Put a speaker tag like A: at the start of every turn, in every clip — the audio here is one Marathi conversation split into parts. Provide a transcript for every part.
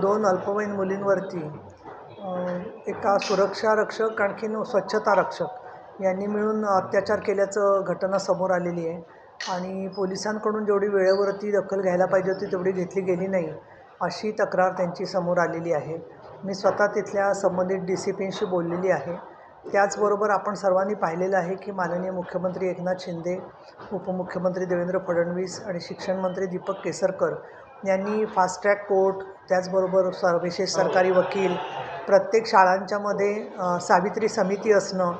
A: 2 अल्पवयीन मुलींवरती एका सुरक्षा रक्षक आणखीन स्वच्छता रक्षक यांनी मिळून अत्याचार केल्याचं घटना समोर आलेली आहे आणि पोलिसांकडून जेवढी वेळेवरती दखल घ्यायला पाहिजे होती तेवढी घेतली गेली नाही अशी तक्रार त्यांची समोर आलेली आहे। मी स्वतः तिथल्या संबंधित DCPशी बोललेली आहे। त्याचबरोबर आपण सर्वांनी पाहिलेलं आहे की माननीय मुख्यमंत्री एकनाथ शिंदे, उपमुख्यमंत्री देवेंद्र फडणवीस आणि शिक्षण मंत्री दीपक केसरकर यांनी फास्ट ट्रॅक कोर्ट, त्याचबरोबर विशेष सरकारी वकील, प्रत्येक शाळांच्यामध्ये सावित्री समिती असणं,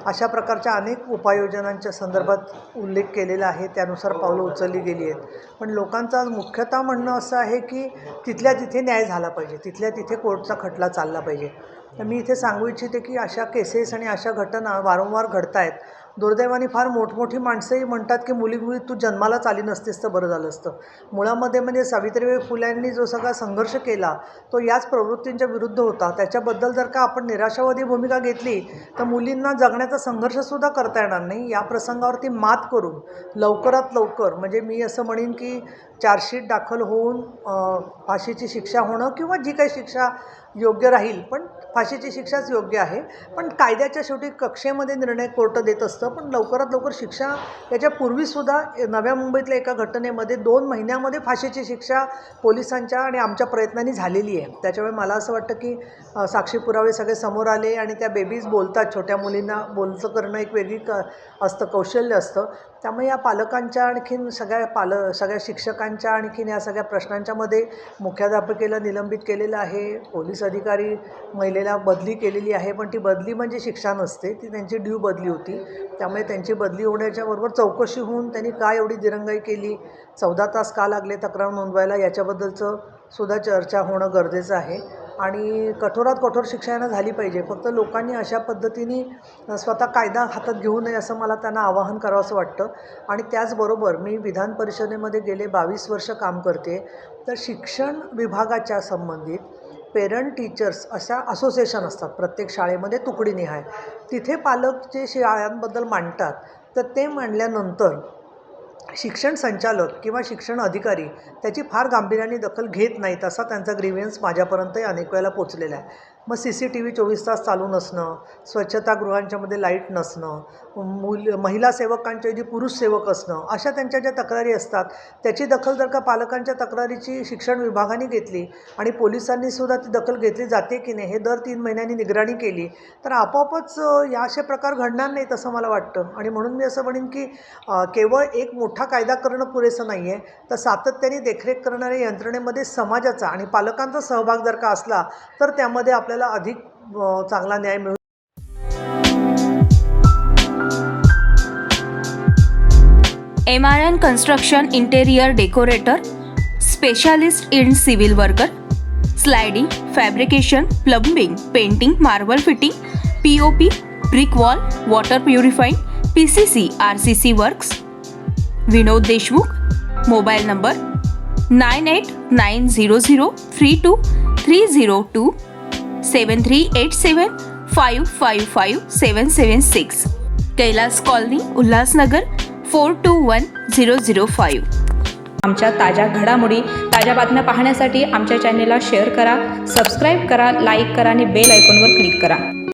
A: अशा प्रकारच्या अनेक उपाययोजनांच्या संदर्भात उल्लेख केलेला आहे। त्यानुसार पावलं उचलली गेली आहेत। पण लोकांचं मुख्यतः म्हणणं असं आहे की तिथल्या तिथे न्याय झाला पाहिजे, तिथल्या तिथे कोर्टचा खटला चालला पाहिजे। तर मी इथे सांगू इच्छिते की अशा केसेस आणि अशा घटना वारंवार घडत आहेत। दुर्दैवाने फार मोठमोठी माणसंही म्हणतात की मुली तू जन्मालाच आली नसतीस तर बरं झालं असतं। मुळामध्ये म्हणजे सावित्रीबाई फुल्यांनी जो सगळा संघर्ष केला तो याच प्रवृत्तींच्या विरुद्ध होता। त्याच्याबद्दल जर का आपण निराशावादी भूमिका घेतली तर मुलींना जगण्याचा संघर्षसुद्धा करता येणार नाही। या प्रसंगावरती मात करून लवकरात लवकर, म्हणजे मी असं म्हणेन की चार्जशीट दाखल होऊन फाशीची शिक्षा होणं किंवा जी काही शिक्षा योग्य राहील, पण फाशीची शिक्षाच योग्य आहे। पण कायद्याच्या शेवटी कक्षेमध्ये निर्णय कोर्ट देत असतं, पण लवकरात लवकर शिक्षा याच्यापूर्वीसुद्धा नव्या मुंबईतल्या एका घटनेमध्ये 2 महिन्यामध्ये फाशीची शिक्षा पोलिसांच्या आणि आमच्या प्रयत्नांनी झालेली आहे। त्याच्यामुळे मला असं वाटतं की साक्षी पुरावे सगळे समोर आले आणि त्या बेबीज बोलतात, छोट्या मुलींना बोलचं करणं एक वेगळी असतं, कौशल्य असतं। त्यामुळे या पालकांच्या आणखीन सगळ्या शिक्षकांच्या आणखीन या सगळ्या प्रश्नांच्यामध्ये मुख्याध्यापिकेला निलंबित केलेलं आहे, पोलीस अधिकारी महिलेला बदली केलेली आहे, पण ती बदली म्हणजे शिक्षा नसते, ती त्यांची ड्यू बदली होती। त्यामुळे त्यांची बदली होण्याच्या बरोबर चौकशी होऊन त्यांनी काय एवढी दिरंगाई केली, 14 तास का लागले तक्रार नोंदवायला, याच्याबद्दलचं सुद्धा चर्चा होणं गरजेचं आहे आणि कठोरात कठोर शिक्षा यांना झाली पाहिजे। फक्त लोकांनी अशा पद्धतीने स्वतः कायदा हातात घेऊ नये असं मला त्यांना आवाहन करावंसं वाटतं। आणि त्याचबरोबर मी विधान परिषदेमध्ये गेले 22 वर्ष काम करते, तर शिक्षण विभागाच्या संबंधित पेरंट टीचर्स अशा असोसिएशन असतात प्रत्येक शाळेमध्ये तुकडीनिहाय। तिथे पालक जे शाळांबद्दल मांडतात तर ते मांडल्यानंतर शिक्षण संचालक किंवा शिक्षण अधिकारी त्याची फार गांभीर्याने दखल घेत नाहीत असा त्यांचा ग्रीव्हन्स माझ्यापर्यंतही अनेक वेळेला पोचलेला आहे। मग CCTV 24 तास चालू नसणं, स्वच्छतागृहांच्यामध्ये लाईट नसणं, महिला सेवकांच्या पुरुष सेवक असणं, अशा त्यांच्या ज्या तक्रारी असतात त्याची दखल जर का पालकांच्या तक्रारीची शिक्षण विभागाने घेतली आणि पोलिसांनीसुद्धा ती दखल घेतली जाते की नाही हे दर 3 महिन्यांनी निगराणी केली तर आपोआपच या असे प्रकार घडणार नाहीत असं मला वाटतं। आणि म्हणून मी असं म्हणेन की केवळ एक मोठा कायदा करणं पुरेसं नाही आहे, तर सातत्याने देखरेख करणाऱ्या यंत्रणेमध्ये समाजाचा आणि पालकांचा सहभाग जर का असला तर त्यामध्ये आपल्याला अधिक चांगला न्याय मिळू।
B: MRN Construction Interior Decorator, Specialist in Civil Worker, Sliding, Fabrication, Plumbing, Painting, Marble Fitting, POP, Brick Wall, Water Purifying, PCC, RCC Works. Vinod Deshmukh, mobile number 9890032302 7387555776, Kailas colony, Ulhasnagar 421005।
C: आमच्या ताज्या घडामोडी, ताज्या बातम्या पाहण्यासाठी आमच्या चॅनेलला शेअर करा, सबस्क्राईब करा, लाईक करा आणि बेल आयकॉनवर क्लिक करा।